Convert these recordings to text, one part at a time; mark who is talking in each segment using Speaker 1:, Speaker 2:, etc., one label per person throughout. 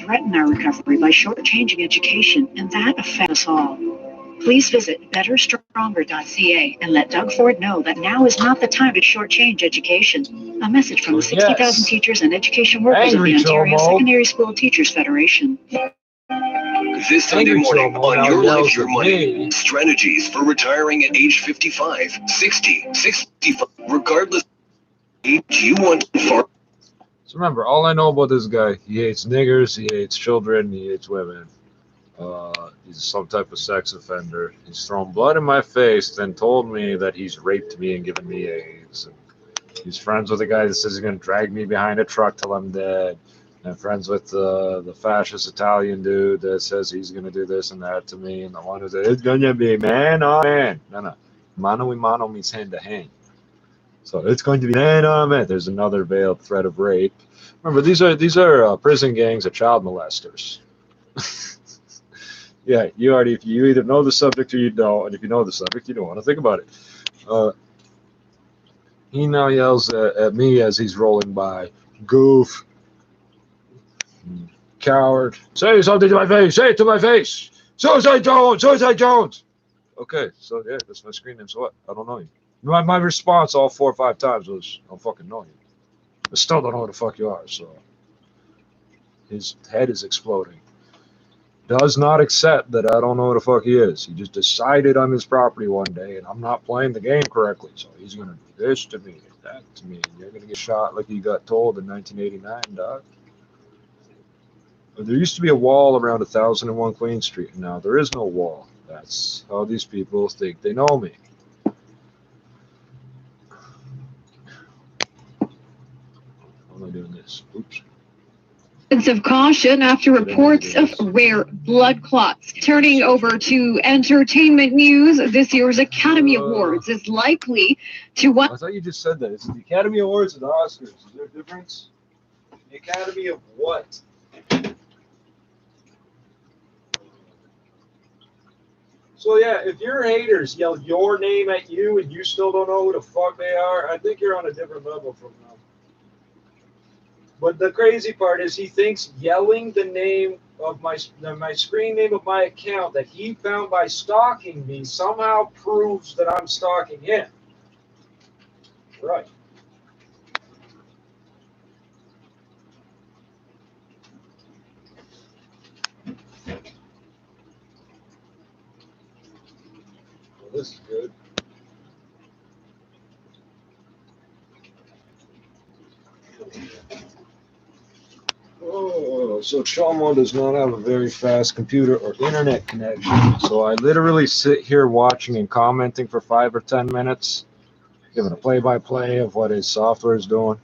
Speaker 1: threaten our recovery by shortchanging education, and that affects us all. Please visit betterstronger.ca and let Doug Ford know that now is not the time to shortchange education. A message from the 60,000 teachers and education workers of the Ontario Secondary School Teachers Federation.
Speaker 2: This Sunday morning on Your Life, Your Money, strategies for retiring at age 55, 60, 65, regardless of age you want for.
Speaker 3: So remember, all I know about this guy, he hates niggers, he hates children, he hates women. He's some type of sex offender. He's thrown blood in my face, then told me that he's raped me and given me AIDS. And he's friends with a guy that says he's going to drag me behind a truck till I'm dead. And friends with the fascist Italian dude that says he's going to do this and that to me. And the one who says, it's going to be man on man. No. Mano y mano means hand to hand. So it's going to be man on man. There's another veiled threat of rape. Remember, these are prison gangs of child molesters. Yeah, you either know the subject or you don't. And if you know the subject, you don't want to think about it. He now yells at me as he's rolling by, goof. Coward. Say something to my face. Say it to my face. Suicide Jones. Suicide Jones. Okay, so yeah, that's my screen name. So what? I don't know you. My response all 4 or 5 times was, I don't fucking know you. I still don't know who the fuck you are. So his head is exploding. Does not accept that I don't know who the fuck he is. He just decided on his property one day, and I'm not playing the game correctly. So he's gonna do this to me, that to me. You're gonna get shot like you got told in 1989, dog. There used to be a wall around 1001 Queen Street, and now there is no wall. That's how these people think they know me. How am I doing this? Oops.
Speaker 4: Of caution after reports of rare blood clots. Turning over to entertainment news, this year's Academy Awards is likely to...
Speaker 3: I thought you just said that. Is it the Academy Awards or the Oscars? Is there a difference? The Academy of what? So yeah, if your haters yell your name at you and you still don't know who the fuck they are, I think you're on a different level from them. But the crazy part is he thinks yelling the name of my screen name of my account that he found by stalking me somehow proves that I'm stalking him. Right. Well, this is good. Oh, so Chomo does not have a very fast computer or internet connection. So I literally sit here watching and commenting for 5 or 10 minutes, giving a play-by-play of what his software is doing.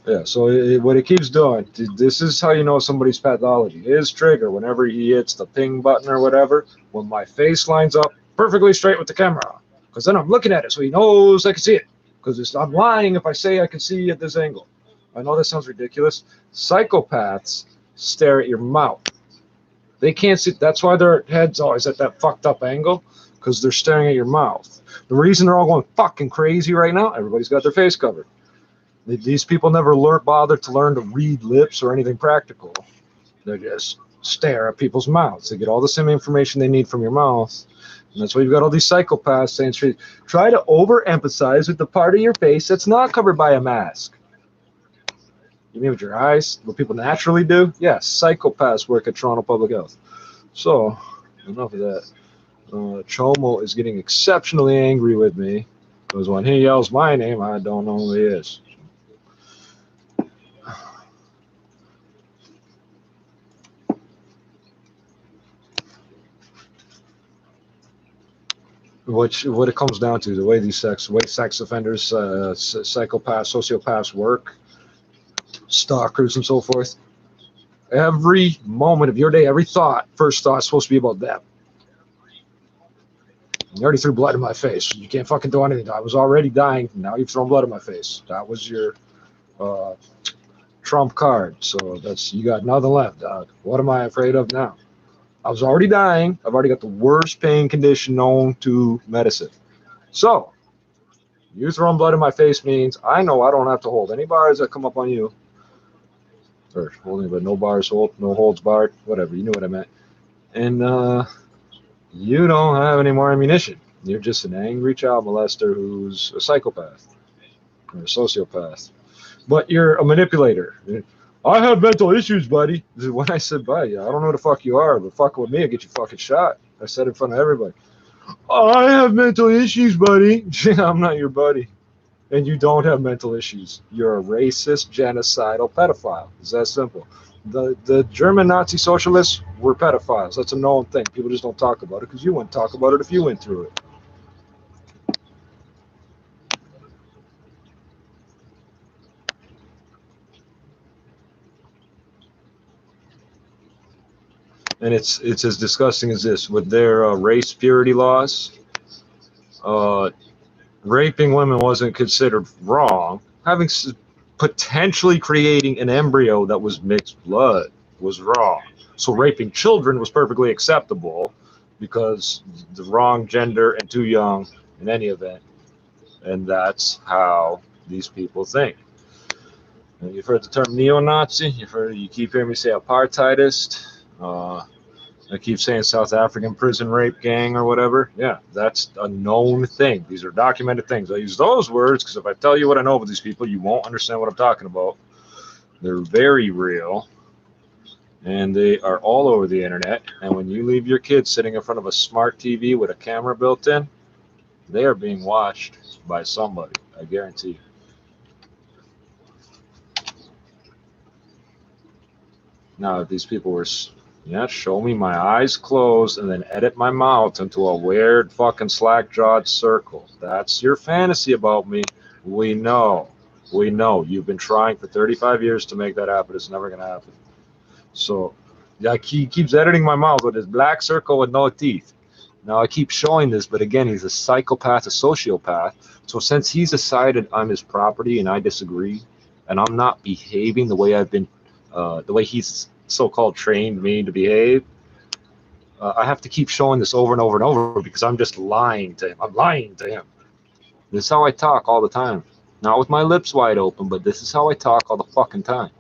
Speaker 3: Yeah, so what it keeps doing, this is how you know somebody's pathology. His trigger, whenever he hits the ping button or whatever, when my face lines up perfectly straight with the camera. Because then I'm looking at it so he knows I can see it. Because I'm lying if I say I can see at this angle. I know that sounds ridiculous. Psychopaths stare at your mouth. They can't see. That's why their head's always at that fucked up angle, because they're staring at your mouth. The reason they're all going fucking crazy right now, everybody's got their face covered. These people never bother to learn to read lips or anything practical. They just stare at people's mouths. They get all the same information they need from your mouth. And that's why you've got all these psychopaths saying, try to overemphasize with the part of your face that's not covered by a mask. You mean with your eyes? What people naturally do? Yes, psychopaths work at Toronto Public Health. So, enough of that. Chomo is getting exceptionally angry with me because when he yells my name, I don't know who he is. What it comes down to, the way these sex offenders, psychopaths, sociopaths work, stalkers and so forth. Every moment of your day, every thought, first thought is supposed to be about them. You already threw blood in my face. You can't fucking do anything. I was already dying. Now you've thrown blood in my face. That was your trump card. So you got nothing left, dog. What am I afraid of now? I was already dying. I've already got the worst pain condition known to medicine. So you throwing blood in my face means I know I don't have to hold any bars that come up on you. or holding, but no bars, no holds barred, whatever. You knew what I meant. And you don't have any more ammunition. You're just an angry child molester who's a psychopath or a sociopath. But you're a manipulator. I have mental issues, buddy. When I said, buddy, I don't know who the fuck you are, but fucking with me, I get you fucking shot. I said it in front of everybody. I have mental issues, buddy. I'm not your buddy. And you don't have mental issues. You're a racist, genocidal pedophile. It's that simple. The German Nazi socialists were pedophiles. That's a known thing. People just don't talk about it because you wouldn't talk about it if you went through it. And it's as disgusting as this. With their race purity laws, raping women wasn't considered wrong. Having potentially creating an embryo that was mixed blood was wrong. So raping children was perfectly acceptable because the wrong gender and too young in any event. And that's how these people think. And you've heard the term neo-Nazi. You keep hearing me say apartheidist. I keep saying South African prison rape gang or whatever. Yeah, that's a known thing. These are documented things. I use those words because if I tell you what I know about these people, you won't understand what I'm talking about. They're very real, and they are all over the internet. And when you leave your kids sitting in front of a smart TV with a camera built in, they are being watched by somebody, I guarantee you. Now, if these people were... Yeah, show me my eyes closed and then edit my mouth into a weird fucking slack-jawed circle. That's your fantasy about me. We know. We know. You've been trying for 35 years to make that happen. It's never going to happen. So, yeah, he keeps editing my mouth with his black circle with no teeth. Now, I keep showing this, but again, he's a psychopath, a sociopath. So since he's decided I'm his property and I disagree, and I'm not behaving the way I've been, the way he's so-called trained me to behave, I have to keep showing this over and over and over because I'm just lying to him. I'm lying to him. This is how I talk all the time. Not with my lips wide open, but this is how I talk all the fucking time.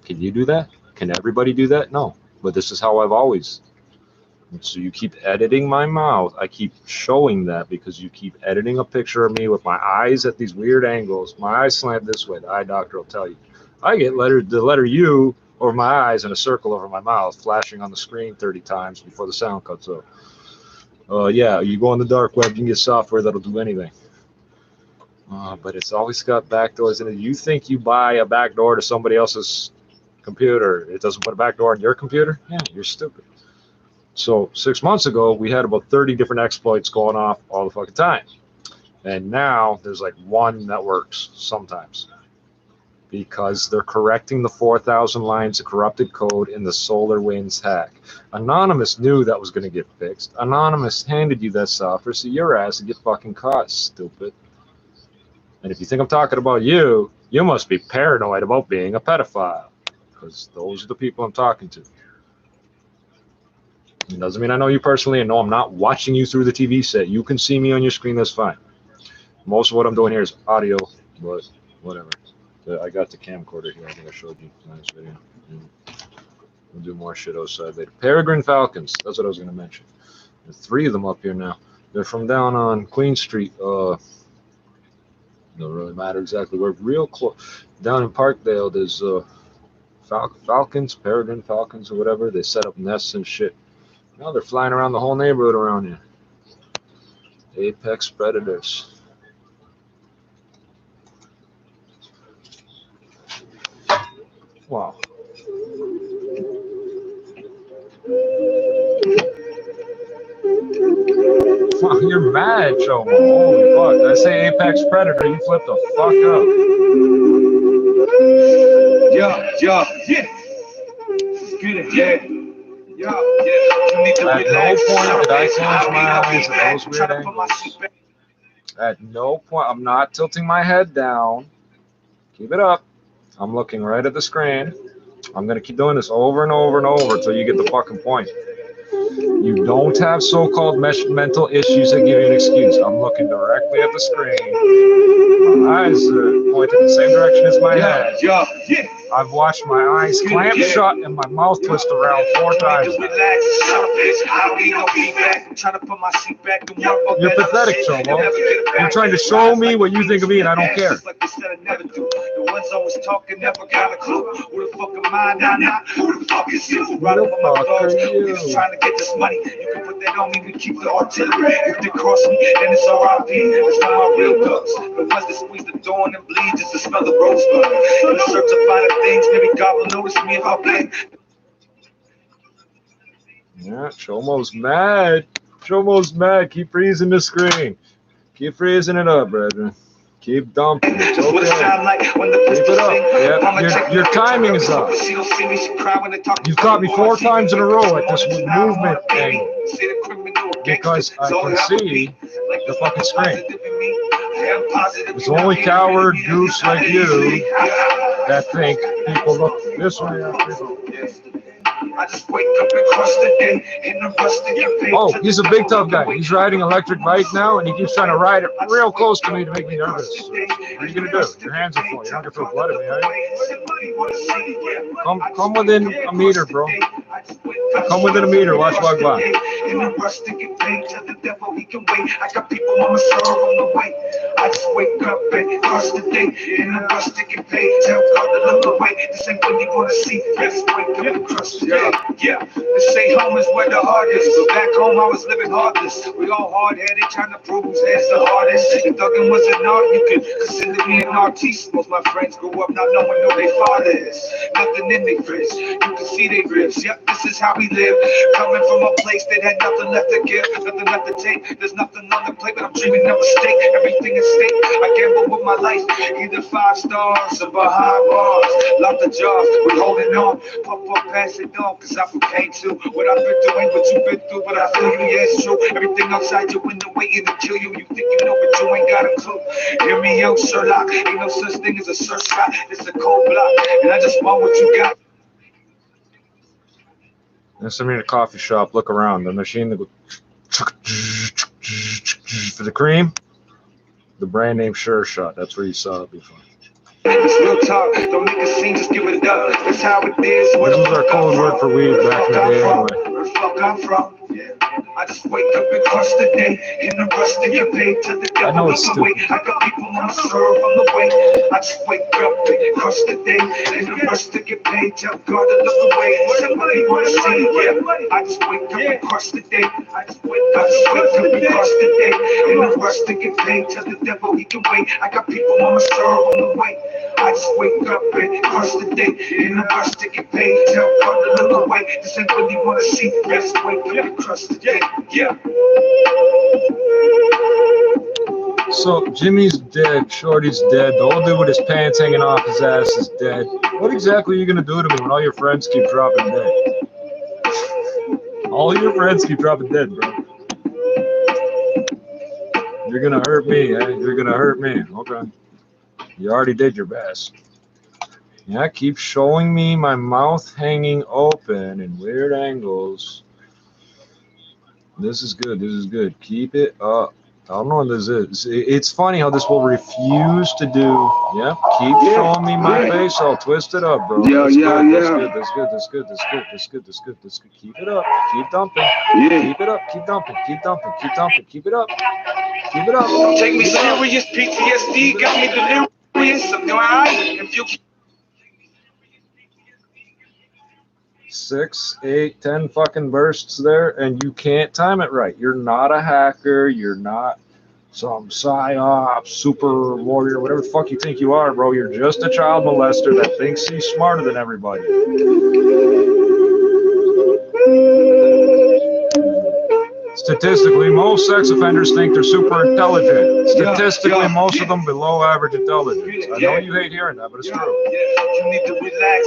Speaker 3: Can you do that? Can everybody do that? No. But this is how I've always. And so you keep editing my mouth. I keep showing that because you keep editing a picture of me with my eyes at these weird angles. My eyes slant this way. The eye doctor will tell you. I get the letter U over my eyes and a circle over my mouth flashing on the screen 30 times before the sound cuts off. Yeah, you go on the dark web, you can get software that'll do anything. But it's always got backdoors in it. You think you buy a backdoor to somebody else's computer, it doesn't put a backdoor in your computer? Yeah, you're stupid. So 6 months ago, we had about 30 different exploits going off all the fucking time. And now there's like one that works sometimes. Because they're correcting the 4,000 lines of corrupted code in the SolarWinds hack. Anonymous knew that was going to get fixed. Anonymous handed you that software, so your ass would get fucking caught, stupid. And if you think I'm talking about you, you must be paranoid about being a pedophile. Because those are the people I'm talking to. It doesn't mean I know you personally, and no, I'm not watching you through the TV set. You can see me on your screen, that's fine. Most of what I'm doing here is audio, but whatever. I got the camcorder here. I think I showed you in this video. We'll do more shit outside later. Peregrine falcons. That's what I was going to mention. There's 3 of them up here now. They're from down on Queen Street. Don't really matter exactly where. Real close. Down in Parkdale, there's falcons, peregrine falcons or whatever. They set up nests and shit. Now they're flying around the whole neighborhood around here. Apex predators. Wow. Wow, you're mad, Joe. Holy fuck. I say Apex Predator, you flip the fuck up.
Speaker 2: Yeah. Let's get it, yeah.
Speaker 3: At no point did I close my eyes at those weird angles. At no point. I'm not tilting my head down. Keep it up. I'm looking right at the screen. I'm going to keep doing this over and over and over until you get the fucking point. You don't have so-called mental issues that give you an excuse. I'm looking directly at the screen. My eyes are pointed in the same direction as my head. I've watched my eyes clamp shut and my mouth twist around 4 times. You're pathetic, Chomo. You're trying to show me what you think of me, and I don't care.
Speaker 5: The ones always talking never got a clue. Who the fuck am I? Nah. Who the fuck is you? Right up on my thugs. We just trying to get this money. You can put that on me. We keep the artillery. If they cross me, then it's R.I.P. It's for my real thugs. The ones that squeeze the thorn and bleed just to smell the rosebud. In the search of finer things, maybe God will notice me if I play.
Speaker 3: Yeah, Chomo's mad. Chomo's mad. Keep freezing the screen. Keep freezing it up, brethren. Keep dumping. It's okay. Keep it up. Yeah, your timing is up. You've caught me 4 times in a row at this movement thing because I can see the fucking screen. It's only coward goose like you that think people look this way after people.
Speaker 5: I just wake up and cross the day in the rust of your face.
Speaker 3: Oh, he's a big tough guy. He's riding an electric bike now, and he keeps trying to ride it real close to me to make me nervous. What are you gonna do? Your hands are full. You're not gonna throw blood at me, are you? Come within a meter, bro. Come within a meter. Watch walk by.
Speaker 5: In the rush to get paid to the devil, he can wait. I got people on my serve on the way. I just wake up and cross the day in the rush to get paid. Tell God to look away. This ain't what you wanna see. Just wake up and cross the day. Yeah, this ain't home is where the heart is. So back home I was living heartless. We all hard-headed, trying to prove whose head's the hardest. If thugging was an art, you could consider me an artiste. Most my friends grew up not knowing who their father is. Nothing in their fridge, you can see their ribs. Yep, this is how we live. Coming from a place that had nothing left to give, nothing left to take. There's nothing on the plate, but I'm dreaming of a steak. Everything is stake. I gamble with my life, either 5 stars or behind bars. Lock the jars, we holding on. Pump up, pass it on. Cause I forcame to what I've been through ain't what you've been through, but I feel you, yeah, it's true. Everything outside your window waiting to kill you. You think you know, but you ain't got a clue. Hear me out, Sherlock. Ain't no such thing as a search spot. It's a cold block, and I just want what you got.
Speaker 3: Next time you're in a coffee shop, look around. The machine that goes for the cream, the brand name Sure Shot. That's where you saw it before.
Speaker 5: It's real talk, don't make a scene, just give it up. That's how it is.
Speaker 3: This was our code word for weed back in the day anyway.
Speaker 5: Where the fuck I'm from? Yeah. I just wake up and cross the day in the rust to get paid to the devil.
Speaker 3: I know it's stupid.
Speaker 5: I got people on the serve on the way. I just wake up and cross the day in the rust to get paid. Tell God to look away. Somebody wanna see? Yeah. I just wake up and cross the day. I just wake up and cross the day in the rust to get paid. Tell the devil he can wait. I got people on the serve on the way. I just wake up and cross the day in the rust to get paid. Tell God to look away. This ain't what you wanna see. Just wake up and cross the day. Yeah.
Speaker 3: So Jimmy's dead, Shorty's dead, the old dude with his pants hanging off his ass is dead. What exactly are you gonna do to me when all your friends keep dropping dead? All your friends keep dropping dead, bro. You're gonna hurt me, eh? You're gonna hurt me. Okay. You already did your best. Yeah, keep showing me my mouth hanging open in weird angles. This is good. This is good. Keep it up. I don't know what this is. It's funny how this will refuse to do. Yep. Keep showing me my face. I'll twist it up, bro. That's good. That's good. That's good. That's good. That's good. That's good. That's good. Keep it up. Keep dumping. Keep it up. Keep dumping. Keep dumping. Keep dumping. Keep it up. Keep it up.
Speaker 5: Take me serious. PTSD got me delirious. I'm doing alright. If you
Speaker 3: 6, 8, 10 fucking bursts there, and you can't time it right. You're not a hacker. You're not some psyop, super warrior, whatever the fuck you think you are, bro. You're just a child molester that thinks he's smarter than everybody. Statistically, most sex offenders think they're super intelligent. Statistically, most of them below average intelligence. I know you hate hearing that, but it's true.
Speaker 5: You need to relax.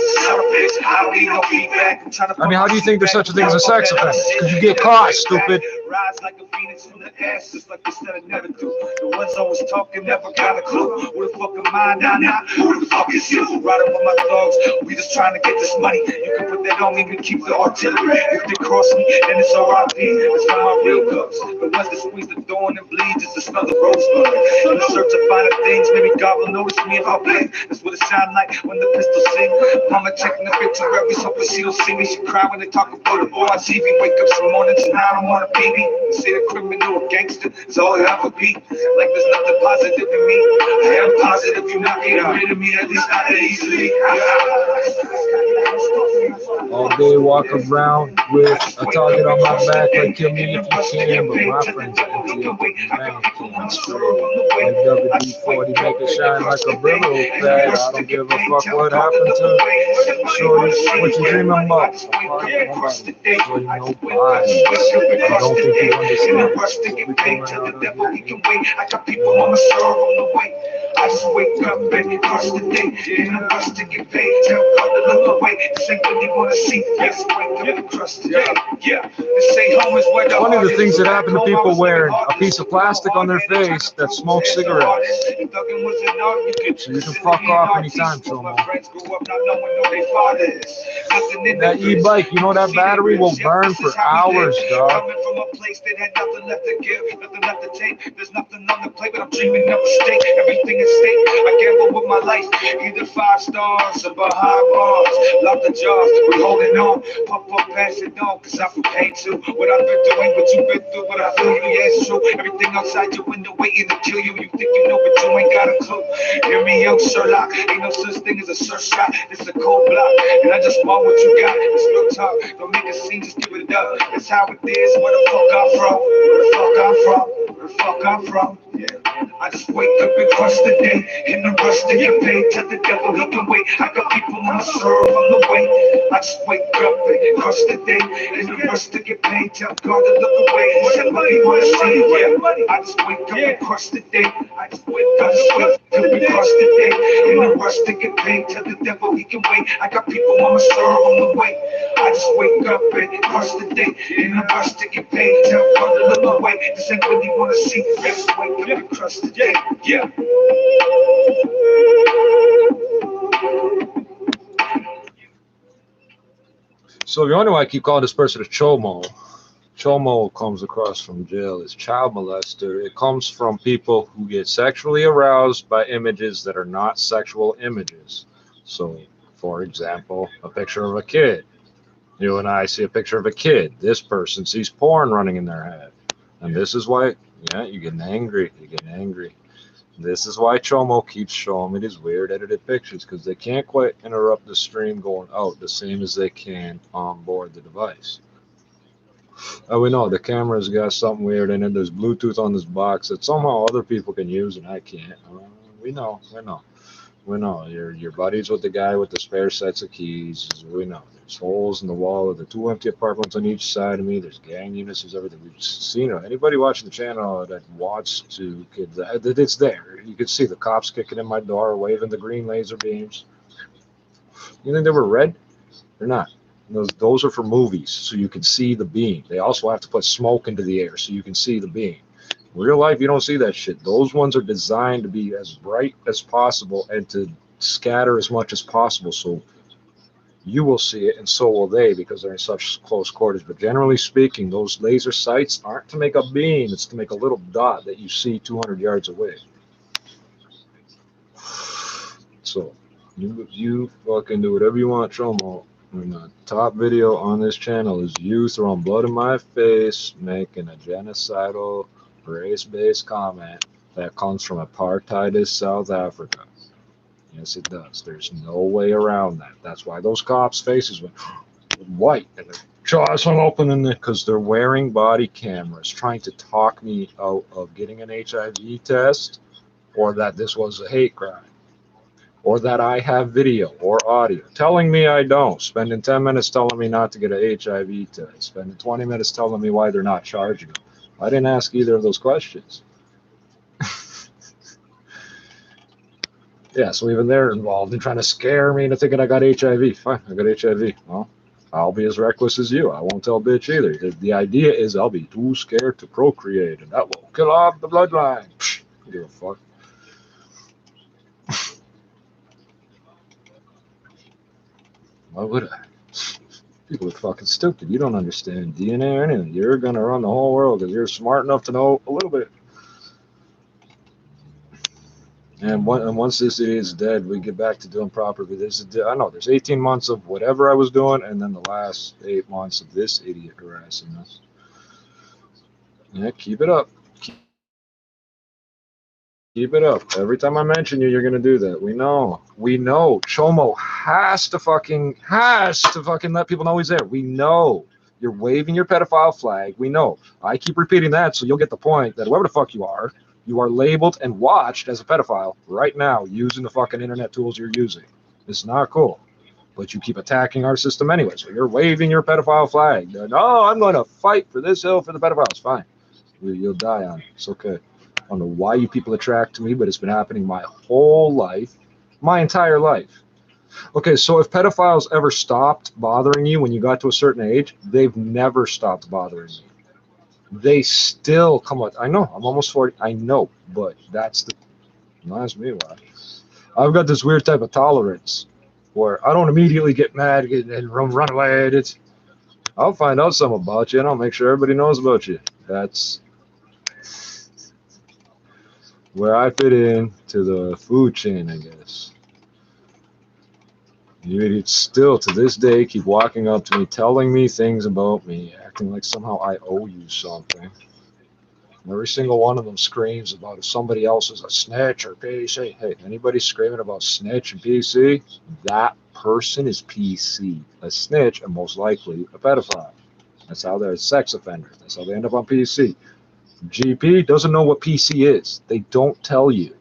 Speaker 3: I mean, how do you think there's such a thing as a sex offender? Because you get caught, stupid.
Speaker 5: Rise like a phoenix from the ashes, like they said I never do. The ones always talking never got a clue. Who the fuck am I now? Who the fuck is you? Riding with my thugs, we just trying to get this money. You can put that on me, we keep the artillery. If they cross me, then it's R.I.P. It's for my real thugs. The ones that squeeze the thorn and bleed just to smell the rosebud. In the search of finer things, maybe God will notice me if I blink. That's what it sound like when the pistols sing. Mama checking the picture every so she don't see me. She cry when they talk about the boy on TV. Wake up some mornings and I don't want a baby. Say the criminal or gangster is all it ever be. Like there's nothing positive in me. I am positive you're not getting rid of me, at least not that easily.
Speaker 3: All day walk around with a target on my back, like kill me if you can, but my friends are empty up with mannequins. Like WD-40, make it shine like a Brillo pad. I don't give a fuck what happened to shorty. What you dreaming about? Nobody. So you know bodies. I don't think you understand.
Speaker 5: I got people on my serve on the way. I just wake up and cross the day. In a rush to get paid. Tell God to look away. This ain't what they wanna see. Yes, wake up and cross the day. Yeah. They say home is where the
Speaker 3: one of the things that happen to people wearing a piece of plastic on their face that smoke cigarettes. So you can fuck off anytime, Chomo. That e-bike, you know that battery will burn for hours, dog.
Speaker 5: Coming from a place that had nothing left to give, nothing left to take. There's nothing on the plate, but I'm dreaming of a stake. Everything is stake. I gamble with my life, either 5 stars or behind bars. Lock the jaws, we're holding on. Pump up, pass it on, cause I feel paid too. What I've been through ain't what you've been through, but I feel you, yeah, it's true. Everything outside your window waiting to kill you. You think you know, but you ain't got a clue. Hear me out, Sherlock. Ain't no such thing as a search shot. It's a cold block, and I just want what you got. It's real talk. Don't make a scene, just give it up. That's how it is. Where the fuck I'm from? Where the fuck I'm from? Where the fuck I'm from? Yeah. I just wake up and crush the day. In the rush to get paid. Tell the devil he can wait. I got people on my serve on the way. I just wake up and crush the day. In the rush to get paid. Tell God to look away. He said, what do you want to see? Yeah. I just wake up and crush the day. I just wake up and crush the day. In the rush to get paid. Tell the devil he can wait. I got people on my serve on the way. I just wake up and crush the day. In the rush to get paid. Tell God to look away. This ain't what you want to see. I just wake up and crush the day. Yeah.
Speaker 3: So if you wonder why I keep calling this person a Chomo, Chomo comes across from jail as child molester. It comes from people who get sexually aroused by images that are not sexual images. So, for example, a picture of a kid. You and I see a picture of a kid. This person sees porn running in their head. And this is why, yeah, you're getting angry. You're getting angry. This is why Chomo keeps showing me these weird edited pictures, because they can't quite interrupt the stream going out the same as they can on board the device. Oh, we know the camera's got something weird in it. There's Bluetooth on this box that somehow other people can use and I can't. We know. Your buddies with the guy with the spare sets of keys. We know. There's holes in the wall of the 2 empty apartments on each side of me. There's gang units. There's everything. We've seen it. Anybody watching the channel that wants to, it's there. You can see the cops kicking in my door, waving the green laser beams. You think they were red? They're not. Those are for movies, so you can see the beam. They also have to put smoke into the air so you can see the beam. In real life, you don't see that shit. Those ones are designed to be as bright as possible and to scatter as much as possible, so you will see it and so will they, because they're in such close quarters. But generally speaking, those laser sights aren't to make a beam. It's to make a little dot that you see 200 yards away. So you fucking do whatever you want, Chomo. And the top video on this channel is you throwing blood in my face, making a genocidal, race-based comment that comes from apartheidist South Africa. Yes, it does. There's no way around that. That's why those cops' faces went white and their jaws hung open in because they're wearing body cameras, trying to talk me out of getting an HIV test or that this was a hate crime. or that I have video or audio telling me I don't, spending 10 minutes telling me not to get an HIV test, spending 20 minutes telling me why they're not charging them. I didn't ask either of those questions. Yeah, so even they're involved in trying to scare me into thinking I got HIV. Fine, I got HIV. Well, I'll be as reckless as you. I won't tell bitch either. The idea is I'll be too scared to procreate, and that will kill off the bloodline. Psh, I don't give a fuck. Why would I? People are fucking stupid. You don't understand DNA or anything. You're gonna run the whole world because you're smart enough to know a little bit. And once this idiot's dead, we get back to doing proper. I know there's 18 months of whatever I was doing, and then the last 8 months of this idiot harassing us. Yeah, keep it up. Keep it up. Every time I mention you, you're gonna do that. We know. We know. Chomo has to fucking let people know he's there. We know. You're waving your pedophile flag. We know. I keep repeating that so you'll get the point that whoever the fuck you are labeled and watched as a pedophile right now using the fucking internet tools you're using. It's not cool. But you keep attacking our system anyway. So you're waving your pedophile flag. No, I'm going to fight for this hill for the pedophiles. Fine. You'll die on it. It's okay. I don't know why you people attract to me, but it's been happening my whole life, my entire life. Okay, so if pedophiles ever stopped bothering you when you got to a certain age, they've never stopped bothering you. They still come up. I know, I'm almost 40. I know, but that's the. Don't ask me why. I've got this weird type of tolerance where I don't immediately get mad and run away. I'll find out something about you and I'll make sure everybody knows about you. That's where I fit in to the food chain, I guess. You idiots still to this day keep walking up to me, telling me things about me, acting like somehow I owe you something. Every single one of them screams about if somebody else is a snitch or PC. Hey, anybody screaming about snitch and PC, that person is PC. A snitch and most likely a pedophile. That's how they're a sex offender. That's how they end up on PC. GP doesn't know what PC is. They don't tell you.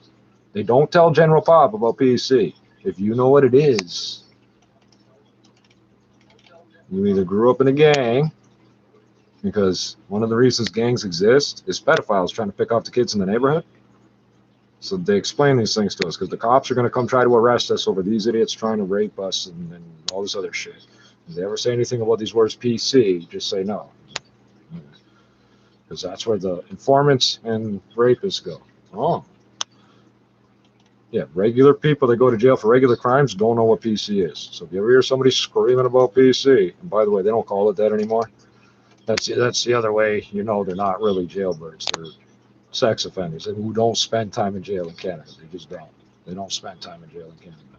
Speaker 3: They don't tell General Pop about PC. If you know what it is, you either grew up in a gang, because one of the reasons gangs exist is pedophiles trying to pick off the kids in the neighborhood. So they explain these things to us because the cops are going to come try to arrest us over these idiots trying to rape us and all this other shit. If they ever say anything about these words PC, just say no. Because that's where the informants and rapists go. Oh. Yeah, regular people that go to jail for regular crimes don't know what PC is. So if you ever hear somebody screaming about PC, and by the way, they don't call it that anymore. That's the other way you know they're not really jailbirds. They're sex offenders and who don't spend time in jail in Canada. They just don't. They don't spend time in jail in Canada.